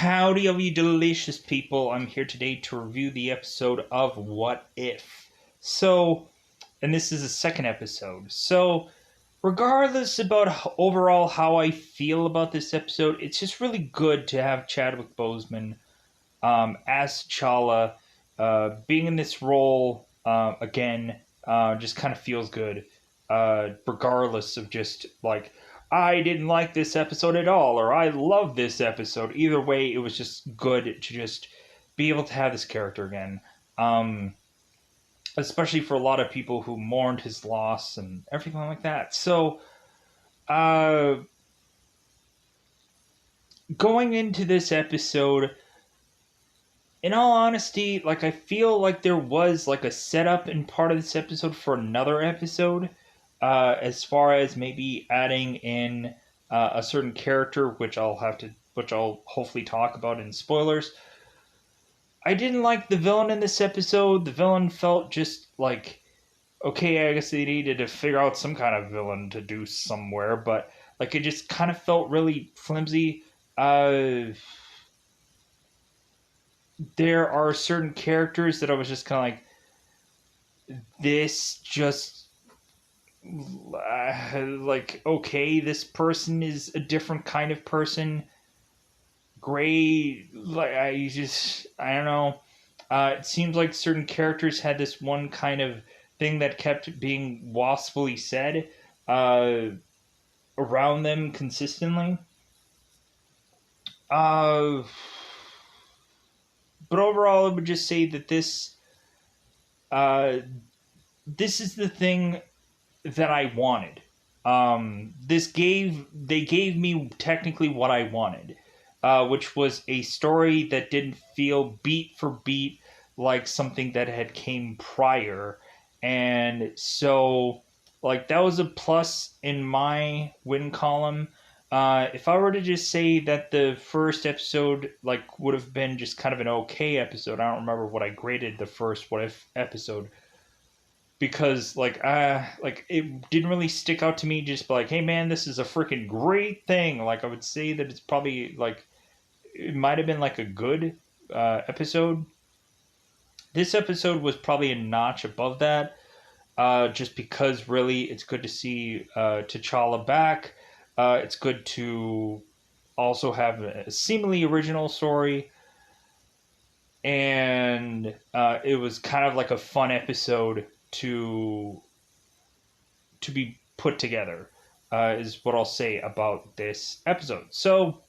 Howdy, all you delicious people. I'm here today to review the episode of What If. And this is the second episode. Regardless about overall how I feel about this episode, it's just really good to have Chadwick Boseman as T'Challa. Being in this role again just kind of feels good, regardless of just like I didn't like this episode at all, or I love this episode. Either way, it was just good to just be able to have this character again. Especially for a lot of people who mourned his loss and everything like that. Uh, Going into this episode, in all honesty, like I feel like there was like a setup in part of this episode for another episode, as far as maybe adding in a certain character, which I'll hopefully talk about in spoilers. I didn't like the villain in this episode. The villain felt just like, okay, I guess they needed to figure out some kind of villain to do somewhere, but like it just kind of felt really flimsy. There are certain characters that I was just kind of like, this just like, okay, this person is a different kind of person. Gray, like I don't know. It seems like certain characters had this one kind of thing that kept being waspily said uh, around them consistently. Uh, but overall, I would just say that uh, this is the thing that I wanted. They gave me technically what I wanted, which was a story that didn't feel beat for beat like something that had came prior, and so like that was a plus in my win column. If I were to just say that the first episode like would have been just kind of an okay episode, I don't remember what I graded the first What If episode, because like it didn't really stick out to me just like, hey man, this is a freaking great thing. Like I would say that it's probably like it might have been like a good episode. This episode was probably a notch above that, just because really it's good to see T'Challa back. It's good to also have a seemingly original story, and it was kind of like a fun episode to be put together, is what I'll say about this episode. So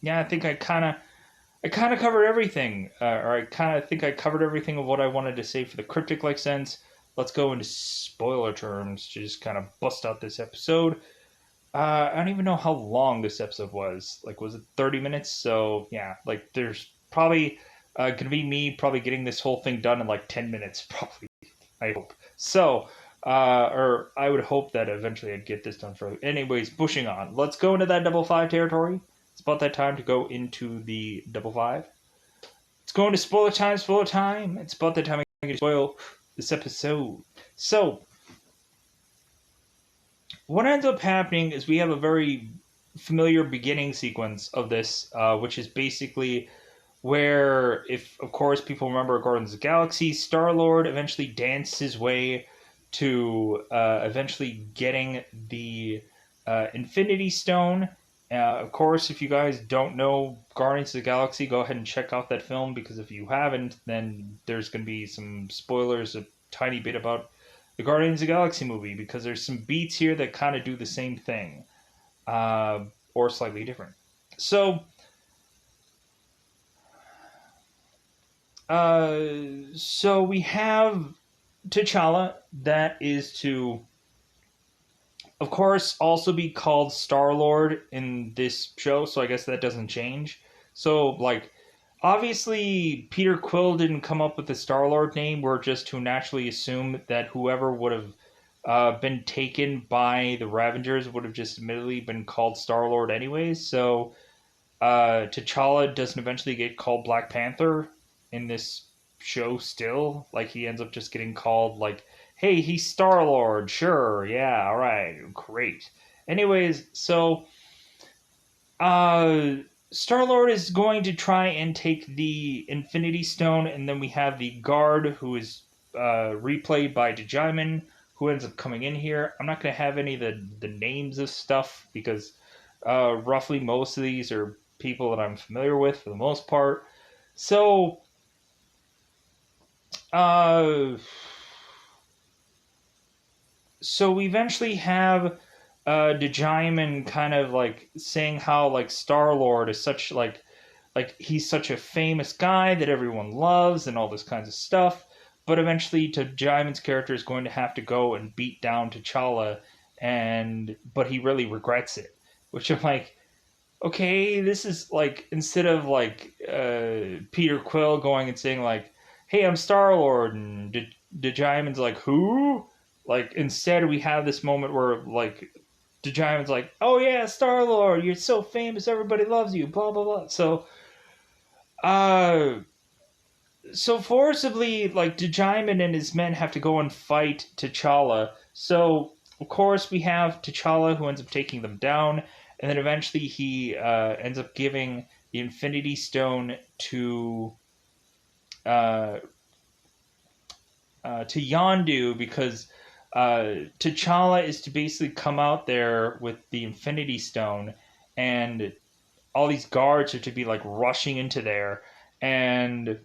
yeah, I think I kind of covered everything, or I kind of think I covered everything of what I wanted to say for the cryptic like sense. Let's go into spoiler terms to just kind of bust out this episode. I don't even know how long this episode was. Like, was it 30 minutes? So yeah, like there's probably gonna be me probably getting this whole thing done in like 10 minutes, probably. I hope. Or I would hope that eventually I'd get this done for. Anyways, pushing on. Let's go into that double five territory. It's about that time to go into the double five. It's going to spoiler time, spoiler time. It's about that time I'm going to spoil this episode. So, what ends up happening is we have a very familiar beginning sequence of this, which is basically where, if of course people remember Guardians of the Galaxy, Star Lord eventually danced his way to eventually getting the Infinity Stone. Of course, if you guys don't know Guardians of the Galaxy, go ahead and check out that film, because if you haven't, then there's going to be some spoilers, a tiny bit about the Guardians of the Galaxy movie, because there's some beats here that kind of do the same thing, or slightly different. So we have T'Challa that is to, of course, also be called Star Lord in this show. So I guess that doesn't change. So like, obviously, Peter Quill didn't come up with the Star Lord name. We're just to naturally assume that whoever would have been taken by the Ravengers would have just admittedly been called Star Lord anyways. So T'Challa doesn't eventually get called Black Panther in this show still. Like, he ends up just getting called, like, hey, he's Star Lord. Sure, yeah, all right, great. Anyways, uh, Star-Lord is going to try and take the Infinity Stone, and then we have the guard who is replayed by Djimon, who ends up coming in here. I'm not going to have any of the names of stuff because roughly most of these are people that I'm familiar with for the most part. So, uh, so we eventually have Djimon kind of like saying how like Star-Lord is such like he's such a famous guy that everyone loves and all this kinds of stuff. But eventually, Jimon's character is going to have to go and beat down T'Challa, but he really regrets it. Which I'm like, okay, this is like instead of like Peter Quill going and saying like, "Hey, I'm Star Lord," and Jimon's like, "Who?" Like instead, we have this moment where like Jimon's like, "Oh yeah, Star Lord, you're so famous, everybody loves you." Blah blah blah. Uh, so forcibly, like Djimon and his men have to go and fight T'Challa. So of course we have T'Challa who ends up taking them down, and then eventually he ends up giving the Infinity Stone uh, to Yondu because T'Challa is to basically come out there with the Infinity Stone, and all these guards are to be like rushing into there, and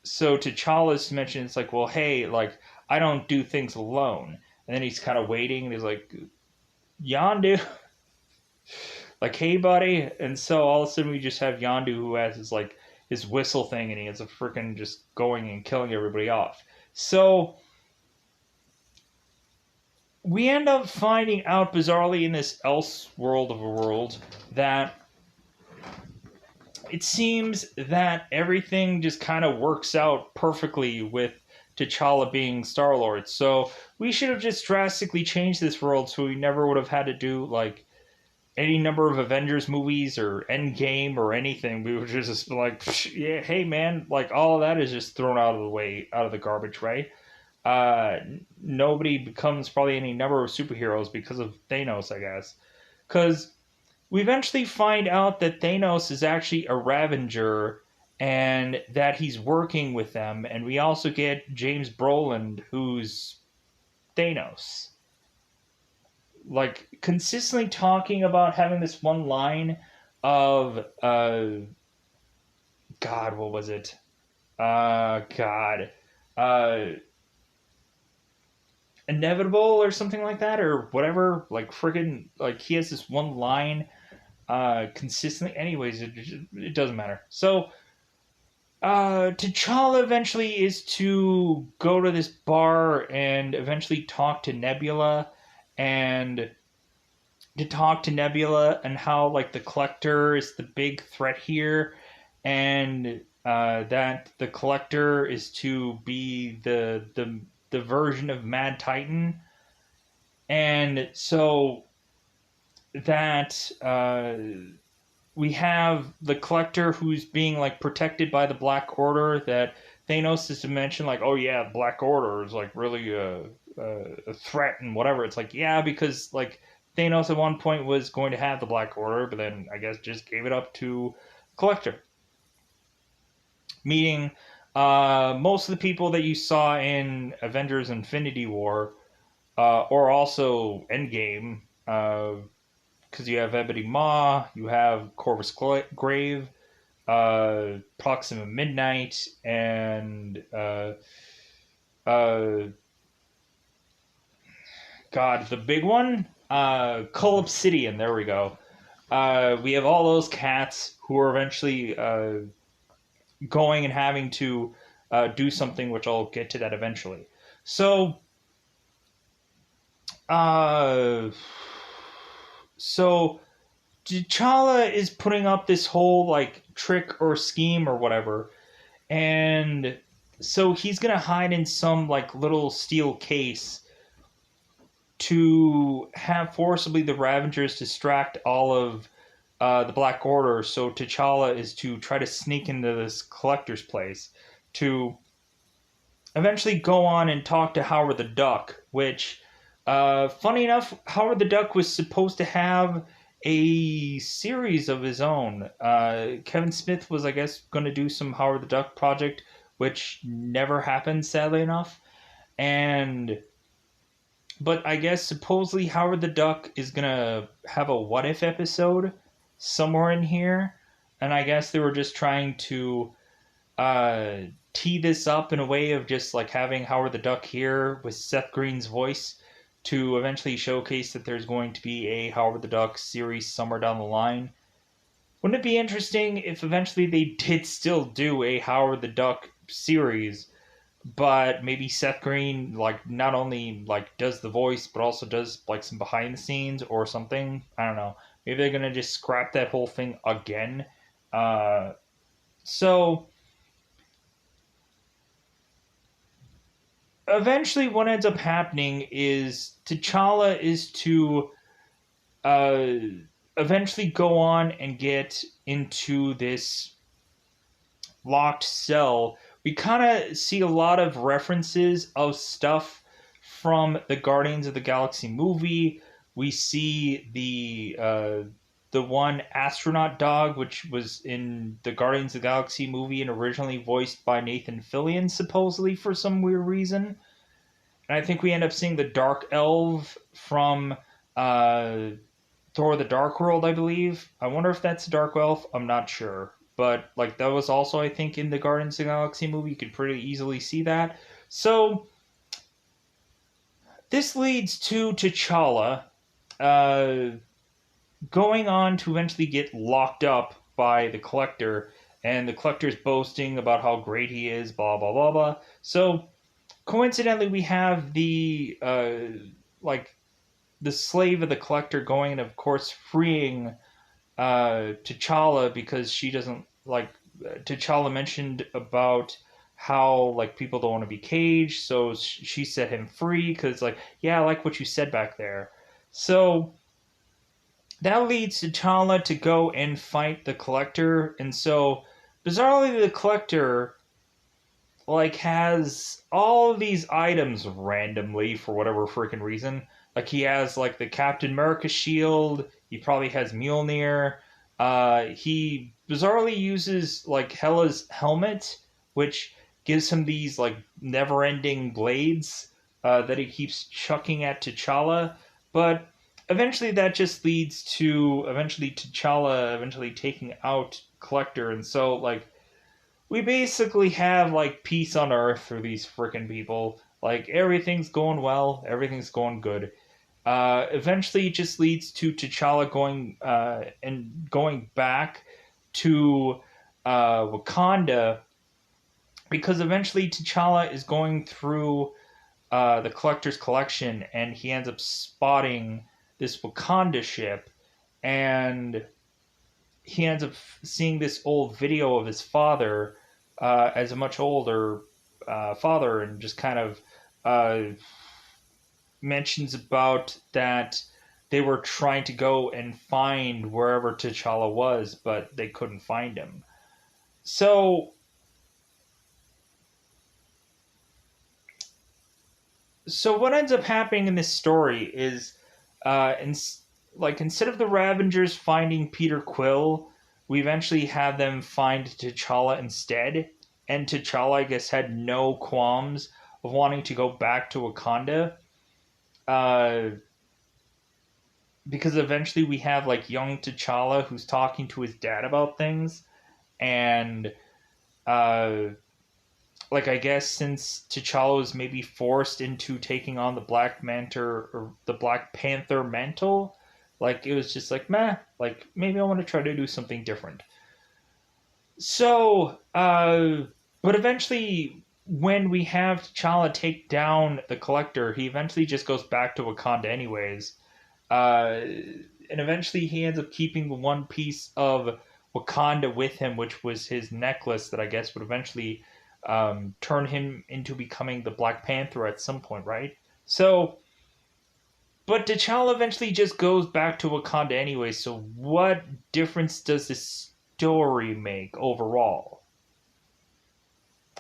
so T'Challa's mentioned it's like, well, hey, like I don't do things alone. And then he's kind of waiting, and he's like, Yondu, like, hey, buddy. And so all of a sudden we just have Yondu who has his whistle thing, and he ends up freaking just going and killing everybody off. So we end up finding out bizarrely in this else world of a world that it seems that everything just kind of works out perfectly with T'Challa being Star Lord. So we should have just drastically changed this world so we never would have had to do like any number of Avengers movies or Endgame or anything. We would just be like, yeah, hey man, like all of that is just thrown out of the way, out of the garbage, right? Uh, Nobody becomes probably any number of superheroes because of Thanos, I guess. Because we eventually find out that Thanos is actually a Ravager and that he's working with them. And we also get James Brolin, who's Thanos. Like, consistently talking about having this one line of, God, what was it? God. Uh, Inevitable or something like that, or whatever. Like, friggin', like, he has this one line consistently. Anyways, it doesn't matter. So, T'Challa eventually is to go to this bar and eventually talk to Nebula, and to talk to Nebula and how like the Collector is the big threat here, and that the Collector is to be the version of Mad Titan, and so that we have the Collector who's being like protected by the Black Order. That Thanos is to mention like, oh yeah, Black Order is like really a threat and whatever. It's like, yeah, because like Thanos at one point was going to have the Black Order, but then I guess just gave it up to Collector. Meaning, most of the people that you saw in Avengers: Infinity War, or also Endgame, because you have Ebony Maw, you have Corvus Grave, Proxima Midnight, and uh, God, the big one, Cull Obsidian. There we go. We have all those cats who are eventually going and having to do something, which I'll get to that eventually. So, uh, so T'Challa is putting up this whole like trick or scheme or whatever, and so he's gonna hide in some like little steel case to have forcibly the Ravagers distract all of the Black Order. So T'Challa is to try to sneak into this Collector's place to eventually go on and talk to Howard the Duck, which, funny enough, Howard the Duck was supposed to have a series of his own. Kevin Smith was, I guess, going to do some Howard the Duck project, which never happened, sadly enough. And but I guess supposedly Howard the Duck is gonna have a what if episode somewhere in here, and I guess they were just trying to uh, tee this up in a way of just like having Howard the Duck here with Seth Green's voice to eventually showcase that there's going to be a Howard the Duck series somewhere down the line. Wouldn't it be interesting if eventually they did still do a Howard the Duck series, but maybe Seth Green like not only like does the voice but also does like some behind the scenes or something. I don't know. Maybe they're gonna just scrap that whole thing again. Uh, so eventually, what ends up happening is T'Challa is to uh, eventually go on and get into this locked cell. We kind of see a lot of references of stuff from the Guardians of the Galaxy movie. We see the one astronaut dog, which was in the Guardians of the Galaxy movie and originally voiced by Nathan Fillion, supposedly for some weird reason. And I think we end up seeing the Dark Elf from uh, Thor: The Dark World, I believe. I wonder if that's a Dark Elf. I'm not sure. But like that was also, I think, in the Guardians of the Galaxy movie. You could pretty easily see that. So this leads to T'Challa uh, going on to eventually get locked up by the Collector, and the Collector's boasting about how great he is, blah blah blah blah. So coincidentally, we have the like the slave of the Collector going and, of course, freeing T'Challa because she doesn't like. T'Challa mentioned about how like people don't want to be caged, so she set him free because like yeah, I like what you said back there. So that leads T'Challa to go and fight the Collector, and so bizarrely the Collector like has all of these items randomly for whatever freaking reason. Like he has like the Captain America shield. He probably has Mjolnir. He bizarrely uses like Hela's helmet, which gives him these like never-ending blades that he keeps chucking at T'Challa. But eventually, that just leads to eventually T'Challa eventually taking out Collector, and so like we basically have like peace on earth for these freaking people. Like everything's going well, everything's going good. Eventually, it just leads to T'Challa going and going back to Wakanda because eventually T'Challa is going through the Collector's collection and he ends up spotting this Wakanda ship and he ends up seeing this old video of his father as a much older father and just kind of uh, mentions about that they were trying to go and find wherever T'Challa was, but they couldn't find him. So, so what ends up happening in this story is, like instead of the Ravengers finding Peter Quill, we eventually have them find T'Challa instead. And T'Challa, I guess, had no qualms of wanting to go back to Wakanda. Uh, because eventually we have like young T'Challa who's talking to his dad about things, and uh, like I guess since T'Challa was maybe forced into taking on the Black Manta or the Black Panther mantle, like it was just like meh, like maybe I want to try to do something different. So, but eventually, when we have T'Challa take down the Collector, he eventually just goes back to Wakanda anyways. And eventually he ends up keeping the one piece of Wakanda with him, which was his necklace that I guess would eventually turn him into becoming the Black Panther at some point, right? So, but T'Challa eventually just goes back to Wakanda anyway, so what difference does this story make overall?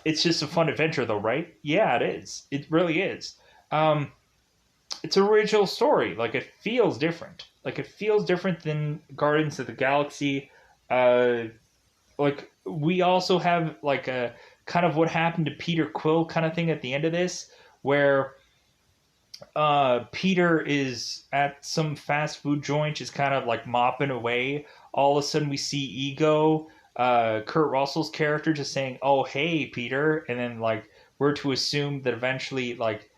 It's just a fun adventure, though, right? Yeah, it is. It really is. Um, it's an original story. Like, it feels different. Like it feels different than Guardians of the Galaxy. Uh, like we also have like a kind of what happened to Peter Quill kind of thing at the end of this, where Peter is at some fast food joint, just kind of like mopping away. All of a sudden, we see Ego, Kurt Russell's character, just saying, "Oh, hey, Peter," and then like we're to assume that eventually, like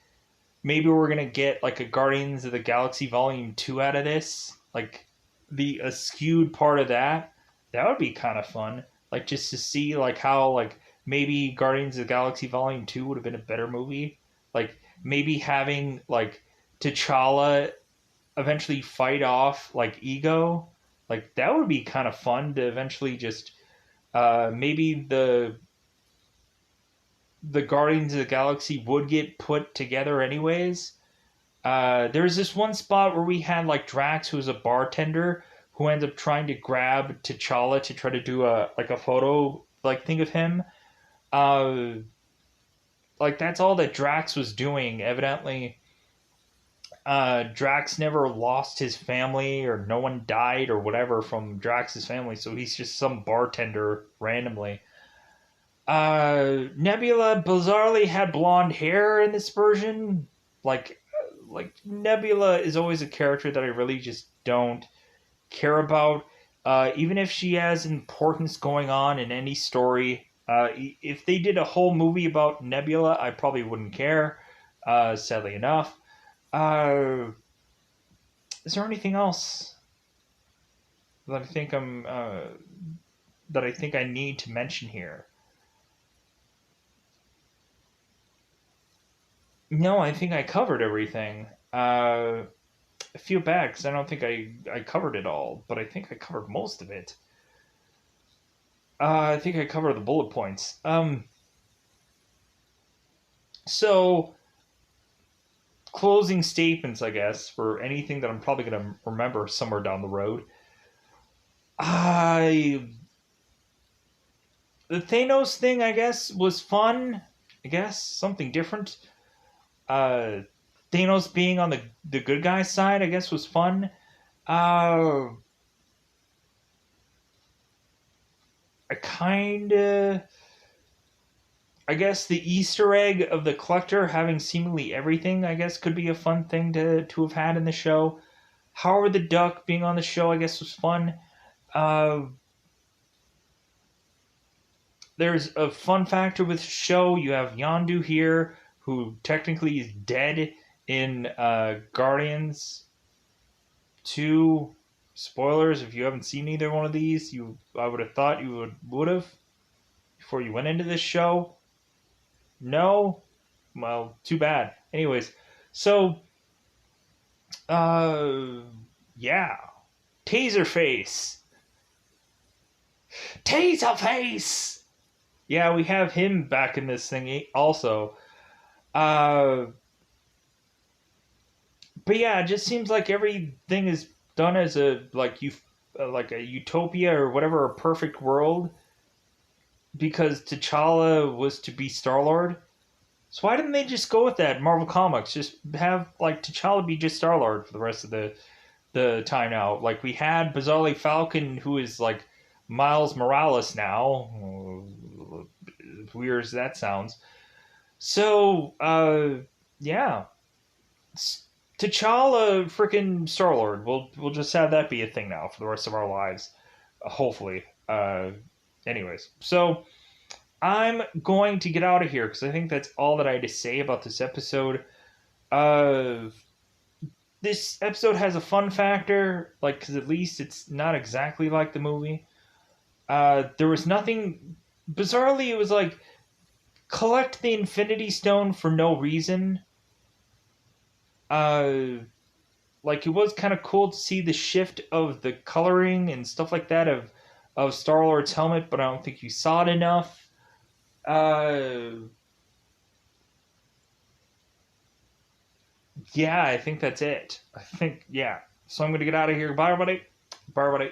maybe we're gonna get like a Guardians of the Galaxy Volume 2 out of this, like the skewed part of that. That would be kind of fun, like just to see like how like maybe Guardians of the Galaxy Volume 2 would have been a better movie, like maybe having like T'Challa eventually fight off like Ego, like that would be kind of fun to eventually just maybe the Guardians of the Galaxy would get put together anyways. There's this one spot where we had like Drax, who's a bartender, who ends up trying to grab T'Challa to try to do a like a photo like thing of him. Uh, like that's all that Drax was doing. Evidently, Drax never lost his family, or no one died, or whatever from Drax's family. So he's just some bartender randomly. Nebula bizarrely had blonde hair in this version. Like Nebula is always a character that I really just don't care about. Even if she has importance going on in any story, if they did a whole movie about Nebula, I probably wouldn't care. Sadly enough. Uh, is there anything else that I think I need to mention here? No, I think I covered everything. I feel bad because I don't think I covered it all, but I think I covered most of it. I think I covered the bullet points. So closing statements, I guess, for anything that I'm probably gonna remember somewhere down the road. I The Thanos thing, I guess, was fun. I guess something different. Uh, Thanos being on the good guy side, I guess, was fun. Uh, I kind of, I guess the Easter egg of the Collector having seemingly everything, I guess, could be a fun thing to have had in the show. Howard the Duck being on the show, I guess, was fun. Uh, there's a fun factor with the show. You have Yondu here, who technically is dead in Guardians 2. Spoilers, if you haven't seen either one of these, I would have thought you would have before you went into this show. No? Well, too bad. Anyways, so uh yeah. Taserface. Taserface. Yeah, we have him back in this thing also. Uh but yeah, it just seems like everything is done as a like a utopia or whatever, a perfect world, because T'Challa was to be Star Lord. So why didn't they just go with that in Marvel Comics? Just have like T'Challa be just Star Lord for the rest of the time now. Like we had bizarrely Falcon, who is like Miles Morales now. As weird as that sounds. So yeah, T'Challa, freaking Star Lord. We'll just have that be a thing now for the rest of our lives, hopefully. Anyways, so I'm going to get out of here because I think that's all that I had to say about this episode. Uh, this episode has a fun factor, like because at least it's not exactly like the movie. There was nothing. Bizarrely, it was like collect the Infinity Stone for no reason. Uh, like it was kind of cool to see the shift of the coloring and stuff like that of Star Lord's helmet, but I don't think you saw it enough. Uh, yeah, I think that's it. I think yeah. So I'm gonna get out of here. Bye, everybody. Bye, everybody.